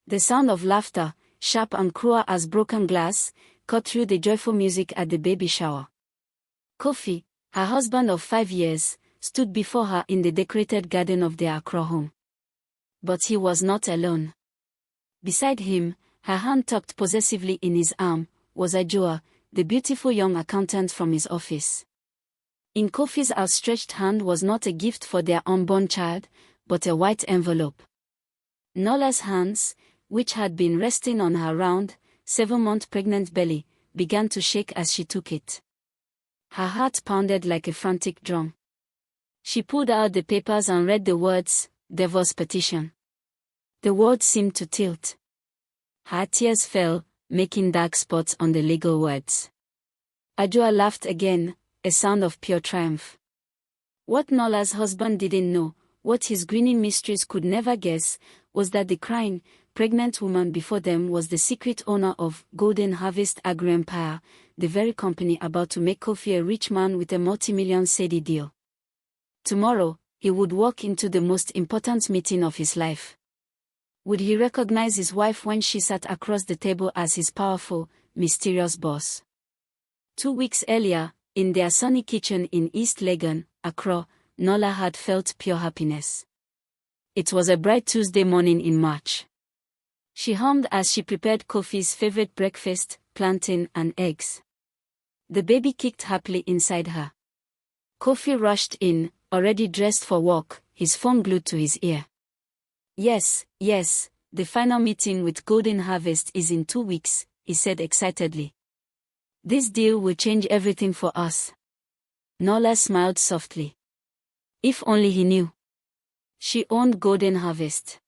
The sound of laughter, sharp and cruel as broken glass, cut through the joyful music at the baby shower. Kofi, her husband of 5 years, stood before her in the decorated garden of their Accra home. But he was not alone. Beside him, her hand tucked possessively in his arm, was Ajua, the beautiful young accountant from his office. In Kofi's outstretched hand was not a gift for their unborn child, but a white envelope. Nola's hands, which had been resting on her round, 7-month pregnant belly, began to shake as she took it. Her heart pounded like a frantic drum. She pulled out the papers and read the words, "Divorce petition." The words seemed to tilt. Her tears fell, making dark spots on the legal words. Ajua laughed again, a sound of pure triumph. What Nola's husband didn't know, what his grinning mistress could never guess, was that the crying, pregnant woman before them was the secret owner of Golden Harvest Agro-Empire, the very company about to make Kofi a rich man with a multi-million-cedi deal. Tomorrow, he would walk into the most important meeting of his life. Would he recognize his wife when she sat across the table as his powerful, mysterious boss? 2 weeks earlier, in their sunny kitchen in East Legon, Accra, Nola had felt pure happiness. It was a bright Tuesday morning in March. She hummed as she prepared Kofi's favorite breakfast, plantain and eggs. The baby kicked happily inside her. Kofi rushed in, already dressed for work, his phone glued to his ear. Yes, the final meeting with Golden Harvest is in 2 weeks, he said excitedly. This deal will change everything for us. Nola smiled softly. If only he knew. She owned Golden Harvest.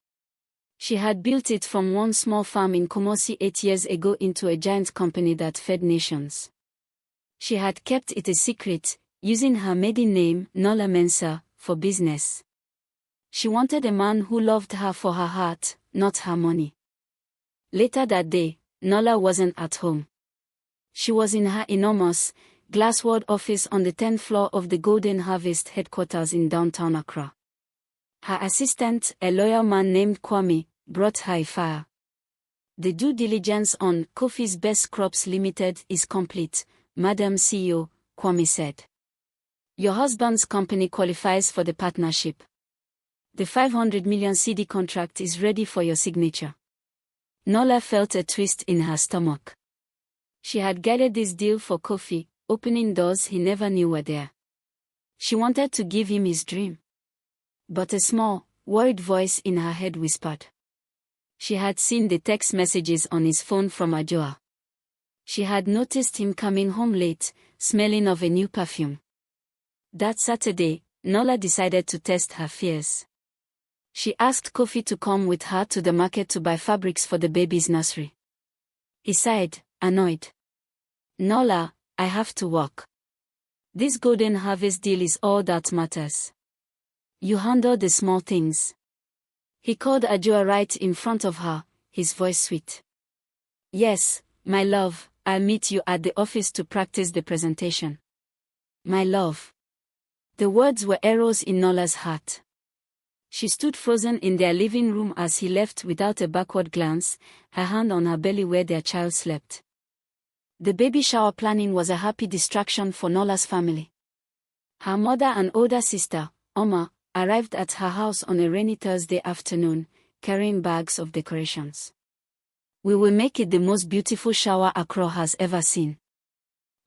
She had built it from one small farm in Kumasi 8 years ago into a giant company that fed nations. She had kept it a secret, using her maiden name, Nola Mensah, for business. She wanted a man who loved her for her heart, not her money. Later that day, Nola wasn't at home. She was in her enormous, glass-walled office on the 10th floor of the Golden Harvest headquarters in downtown Accra. Her assistant, a loyal man named Kwame, brought her a fire. The due diligence on Kofi's Best Crops Limited is complete, Madam CEO, Kwame said. Your husband's company qualifies for the partnership. The 500 million cedi contract is ready for your signature. Nola felt a twist in her stomach. She had guided this deal for Kofi, opening doors he never knew were there. She wanted to give him his dream. But a small, worried voice in her head whispered. She had seen the text messages on his phone from Ajua. She had noticed him coming home late, smelling of a new perfume. That Saturday, Nola decided to test her fears. She asked Kofi to come with her to the market to buy fabrics for the baby's nursery. He sighed, annoyed. Nola, I have to work. This Golden Harvest deal is all that matters. You handle the small things. He called Ajua right in front of her, his voice sweet. Yes, my love, I'll meet you at the office to practice the presentation. My love. The words were arrows in Nola's heart. She stood frozen in their living room as he left without a backward glance, her hand on her belly where their child slept. The baby shower planning was a happy distraction for Nola's family. Her mother and older sister, Oma, arrived at her house on a rainy Thursday afternoon, carrying bags of decorations. We will make it the most beautiful shower Accra has ever seen,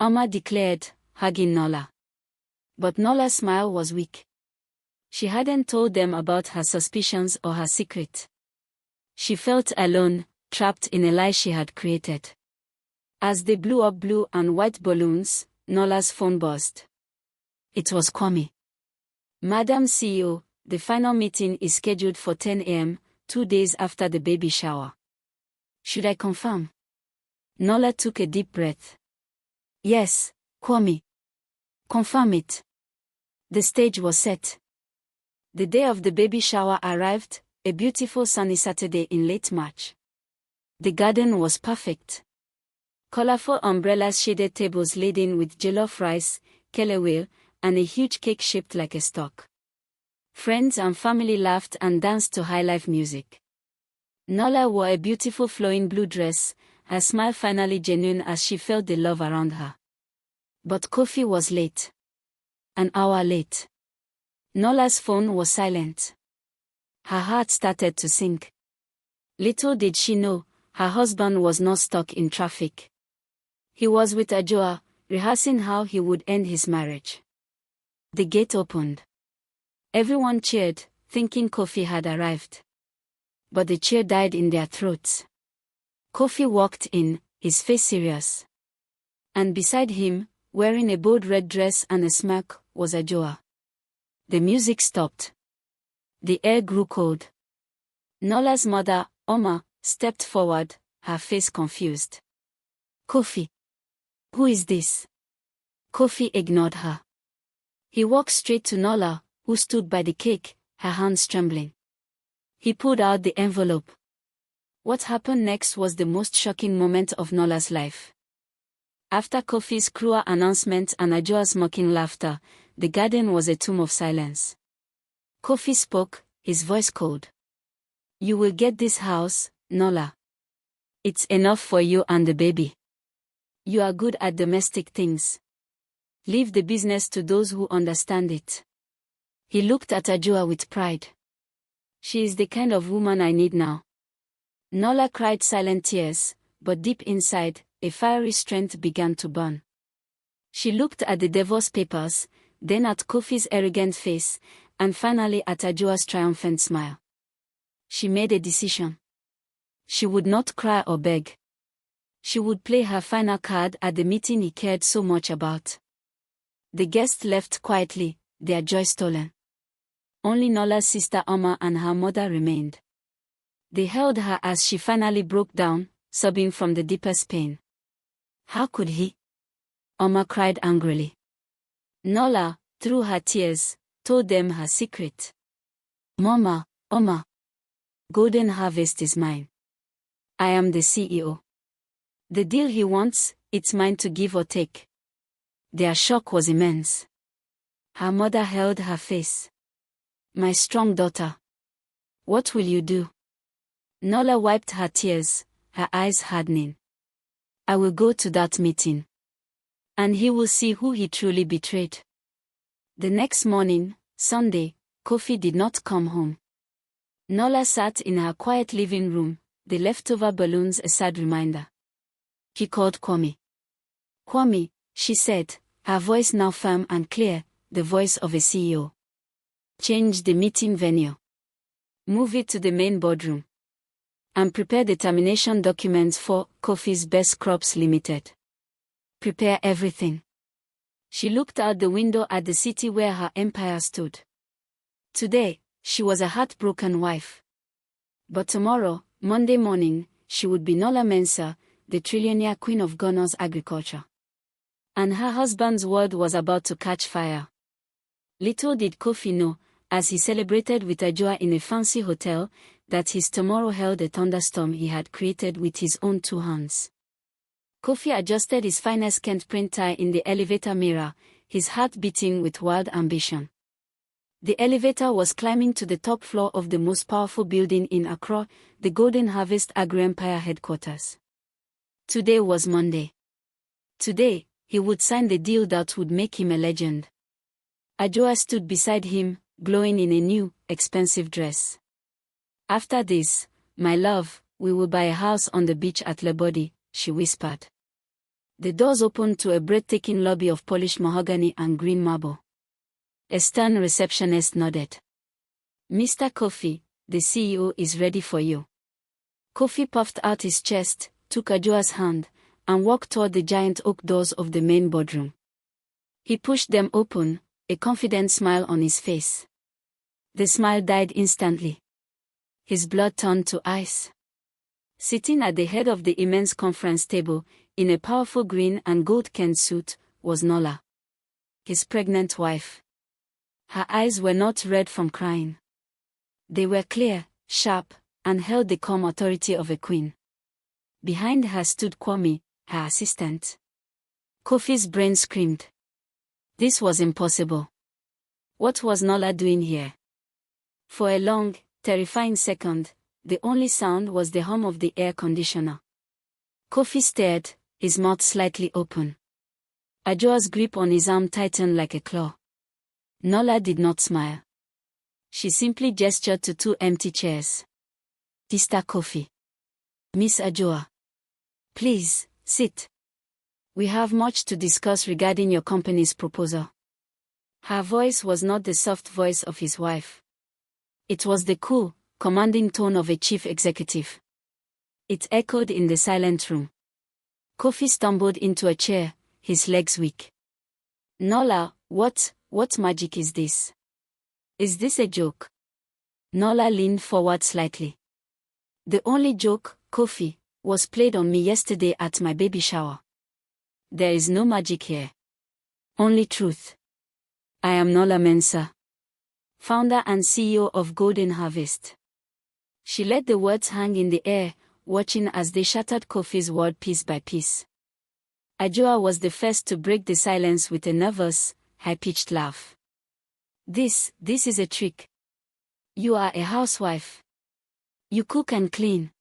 Oma declared, hugging Nola. But Nola's smile was weak. She hadn't told them about her suspicions or her secret. She felt alone, trapped in a lie she had created. As they blew up blue and white balloons, Nola's phone buzzed. It was Kwame. Madam CEO, the final meeting is scheduled for 10 a.m., 2 days after the baby shower. Should I confirm? Nola took a deep breath. Yes, Kwame. Confirm it. The stage was set. The day of the baby shower arrived, a beautiful sunny Saturday in late March. The garden was perfect. Colorful umbrellas shaded tables laden with jollof rice, kelewele, and a huge cake shaped like a stalk. Friends and family laughed and danced to high-life music. Nola wore a beautiful flowing blue dress, her smile finally genuine as she felt the love around her. But Kofi was late. An hour late. Nola's phone was silent. Her heart started to sink. Little did she know, her husband was not stuck in traffic. He was with Ajua, rehearsing how he would end his marriage. The gate opened. Everyone cheered, thinking Kofi had arrived. But the cheer died in their throats. Kofi walked in, his face serious. And beside him, wearing a bold red dress and a smirk, was Ajua. The music stopped. The air grew cold. Nola's mother, Oma, stepped forward, her face confused. Kofi. Who is this? Kofi ignored her. He walked straight to Nola, who stood by the cake, her hands trembling. He pulled out the envelope. What happened next was the most shocking moment of Nola's life. After Kofi's cruel announcement and Ajua's mocking laughter, the garden was a tomb of silence. Kofi spoke, his voice cold. You will get this house, Nola. It's enough for you and the baby. You are good at domestic things. Leave the business to those who understand it. He looked at Ajua with pride. She is the kind of woman I need now. Nola cried silent tears, but deep inside, a fiery strength began to burn. She looked at the divorce papers, then at Kofi's arrogant face, and finally at Ajua's triumphant smile. She made a decision. She would not cry or beg. She would play her final card at the meeting he cared so much about. The guests left quietly, their joy stolen. Only Nola's sister Oma and her mother remained. They held her as she finally broke down, sobbing from the deepest pain. How could he? Oma cried angrily. Nola, through her tears, told them her secret. Mama, Oma. Golden harvest is mine. I am the CEO. The deal he wants, it's mine to give or take. Their shock was immense. Her mother held her face. My strong daughter. What will you do? Nola wiped her tears, her eyes hardening. I will go to that meeting. And he will see who he truly betrayed. The next morning, Sunday, Kofi did not come home. Nola sat in her quiet living room, the leftover balloons a sad reminder. She called Kwame. Kwame, she said, her voice now firm and clear, the voice of a CEO. Change the meeting venue. Move it to the main boardroom. And prepare the termination documents for Kofi's Best Crops Limited. Prepare everything. She looked out the window at the city where her empire stood. Today, she was a heartbroken wife. But tomorrow, Monday morning, she would be Nola Mensah, the trillionaire queen of Ghana's agriculture. And her husband's world was about to catch fire. Little did Kofi know, as he celebrated with Ajua in a fancy hotel, that his tomorrow held a thunderstorm he had created with his own two hands. Kofi adjusted his finest Kent print tie in the elevator mirror, his heart beating with wild ambition. The elevator was climbing to the top floor of the most powerful building in Accra, the Golden Harvest Agri-Empire headquarters. Today was Monday. Today, he would sign the deal that would make him a legend. Ajua stood beside him, glowing in a new, expensive dress. After this, my love, we will buy a house on the beach at Lebodi, she whispered. The doors opened to a breathtaking lobby of polished mahogany and green marble. A stern receptionist nodded. Mr. Kofi, the CEO is ready for you. Kofi puffed out his chest, took Ajua's hand, and walked toward the giant oak doors of the main boardroom. He pushed them open, a confident smile on his face. The smile died instantly. His blood turned to ice. Sitting at the head of the immense conference table, in a powerful green and gold Kent suit, was Nola, his pregnant wife. Her eyes were not red from crying. They were clear, sharp, and held the calm authority of a queen. Behind her stood Kwame, her assistant. Kofi's brain screamed. This was impossible. What was Nola doing here? For a long, terrifying second, the only sound was the hum of the air conditioner. Kofi stared, his mouth slightly open. Ajoa's grip on his arm tightened like a claw. Nola did not smile. She simply gestured to two empty chairs. Sister Kofi. Miss Ajoa. Please, sit. We have much to discuss regarding your company's proposal. Her voice was not the soft voice of his wife. It was the cool, commanding tone of a chief executive. It echoed in the silent room. Kofi stumbled into a chair, his legs weak. Nola, what magic is this? Is this a joke? Nola leaned forward slightly. The only joke, Kofi, was played on me yesterday at my baby shower. There is no magic here. Only truth. I am Nola Mensah, founder and CEO of Golden Harvest. She let the words hang in the air, watching as they shattered Kofi's world piece by piece. Ajoa was the first to break the silence with a nervous, high-pitched laugh. This is a trick. You are a housewife. You cook and clean.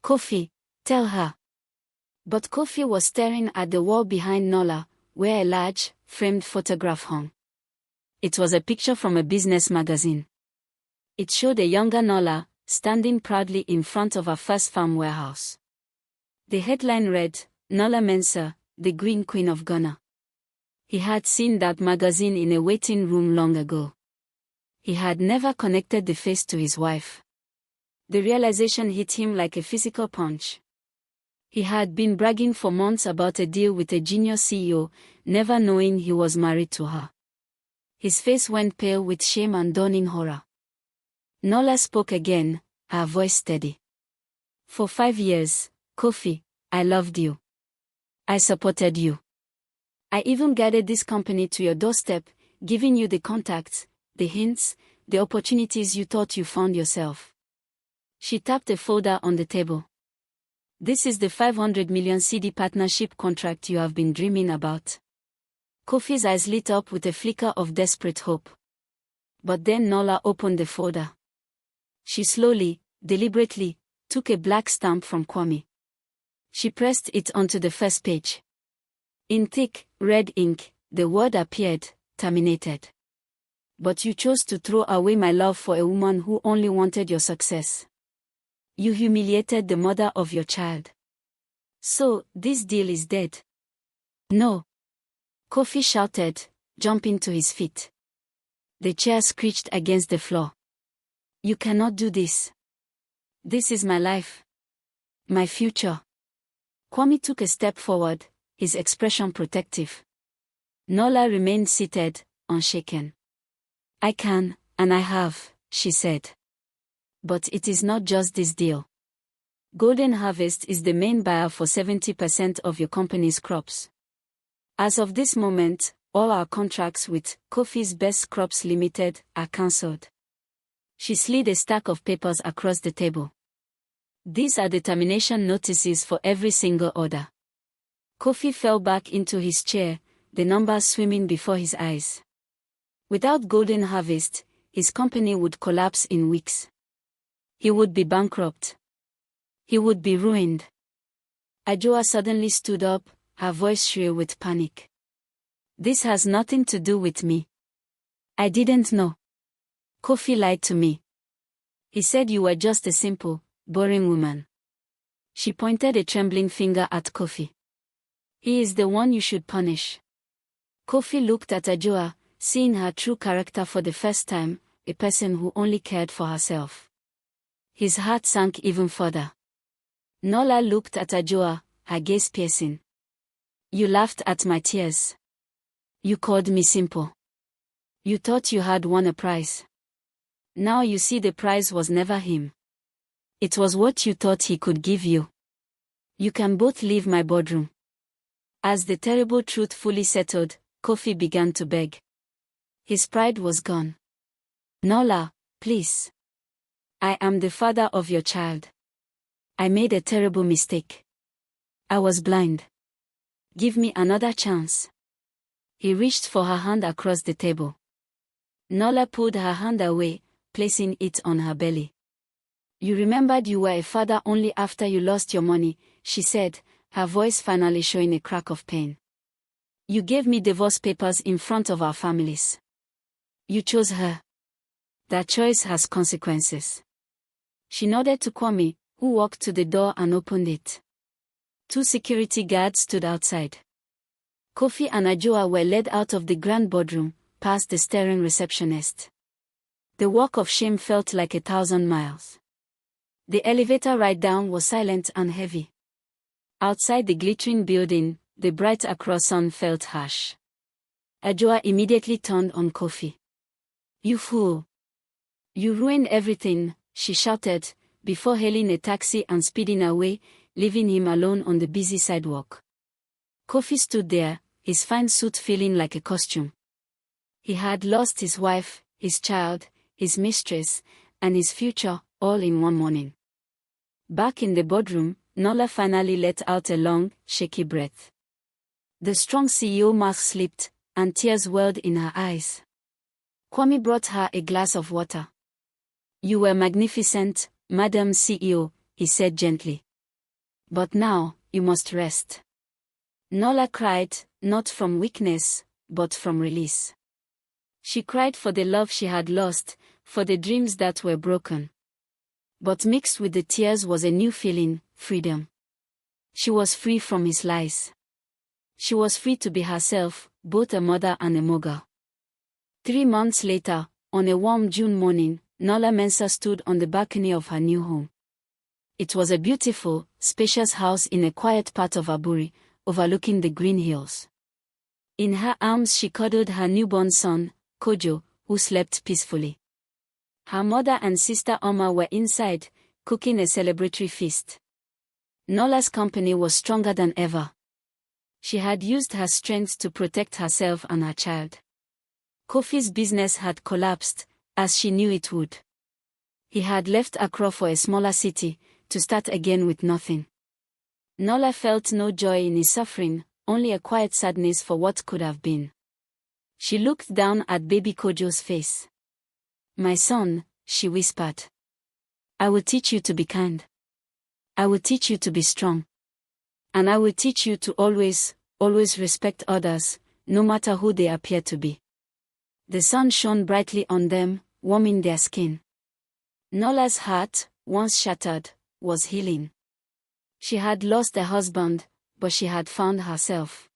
Kofi, tell her. But Kofi was staring at the wall behind Nola, where a large, framed photograph hung. It was a picture from a business magazine. It showed a younger Nola, standing proudly in front of her first farm warehouse. The headline read, Nola Mensah, the Green Queen of Ghana. He had seen that magazine in a waiting room long ago. He had never connected the face to his wife. The realization hit him like a physical punch. He had been bragging for months about a deal with a junior CEO, never knowing he was married to her. His face went pale with shame and dawning horror. Nola spoke again, her voice steady. For 5 years, Kofi, I loved you. I supported you. I even guided this company to your doorstep, giving you the contacts, the hints, the opportunities you thought you found yourself. She tapped a folder on the table. This is the 500 million cedi partnership contract you have been dreaming about. Kofi's eyes lit up with a flicker of desperate hope. But then Nola opened the folder. She slowly, deliberately, took a black stamp from Kwame. She pressed it onto the first page. In thick, red ink, the word appeared, terminated. But you chose to throw away my love for a woman who only wanted your success. You humiliated the mother of your child. So, this deal is dead. No. Kofi shouted, jumping to his feet. The chair screeched against the floor. You cannot do this. This is my life. My future. Kwame took a step forward, his expression protective. Nola remained seated, unshaken. I can, and I have, she said. But it is not just this deal. Golden Harvest is the main buyer for 70% of your company's crops. As of this moment, all our contracts with Kofi's Best Crops Limited are cancelled. She slid a stack of papers across the table. These are the termination notices for every single order. Kofi fell back into his chair, the numbers swimming before his eyes. Without Golden Harvest, his company would collapse in weeks. He would be bankrupt. He would be ruined. Ajoa suddenly stood up, her voice shrill with panic. This has nothing to do with me. I didn't know. Kofi lied to me. He said you were just a simple, boring woman. She pointed a trembling finger at Kofi. He is the one you should punish. Kofi looked at Ajoa, seeing her true character for the first time, a person who only cared for herself. His heart sank even further. Nola looked at Ajoa, her gaze piercing. You laughed at my tears. You called me simple. You thought you had won a prize. Now you see the prize was never him. It was what you thought he could give you. You can both leave my boardroom. As the terrible truth fully settled, Kofi began to beg. His pride was gone. Nola, please. I am the father of your child. I made a terrible mistake. I was blind. Give me another chance. He reached for her hand across the table. Nola pulled her hand away, placing it on her belly. You remembered you were a father only after you lost your money, she said, her voice finally showing a crack of pain. You gave me divorce papers in front of our families. You chose her. That choice has consequences. She nodded to Kwame, who walked to the door and opened it. 2 security guards stood outside. Kofi and Ajua were led out of the grand boardroom, past the staring receptionist. The walk of shame felt like 1,000 miles. The elevator ride down was silent and heavy. Outside the glittering building, the bright Accra sun felt harsh. Ajua immediately turned on Kofi. You fool! You ruined everything, she shouted, before hailing a taxi and speeding away, leaving him alone on the busy sidewalk. Kofi stood there, his fine suit feeling like a costume. He had lost his wife, his child, his mistress, and his future, all in one morning. Back in the boardroom, Nola finally let out a long, shaky breath. The strong CEO mask slipped, and tears welled in her eyes. Kwame brought her a glass of water. You were magnificent, Madam CEO, he said gently. But now, you must rest. Nola cried, not from weakness, but from release. She cried for the love she had lost, for the dreams that were broken. But mixed with the tears was a new feeling, freedom. She was free from his lies. She was free to be herself, both a mother and a mogul. 3 months later, on a warm June morning, Nola Mensah stood on the balcony of her new home. It was a beautiful, spacious house in a quiet part of Aburi, overlooking the green hills. In her arms she cuddled her newborn son, Kojo, who slept peacefully. Her mother and sister Oma were inside, cooking a celebratory feast. Nola's company was stronger than ever. She had used her strength to protect herself and her child. Kofi's business had collapsed, as she knew it would. He had left Accra for a smaller city, to start again with nothing. Nola felt no joy in his suffering, only a quiet sadness for what could have been. She looked down at baby Kojo's face. My son, she whispered. I will teach you to be kind. I will teach you to be strong. And I will teach you to always respect others, no matter who they appear to be. The sun shone brightly on them, warming their skin. Nola's heart, once shattered, was healing. She had lost a husband, but she had found herself.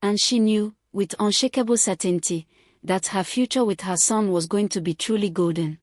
And she knew, with unshakable certainty, that her future with her son was going to be truly golden.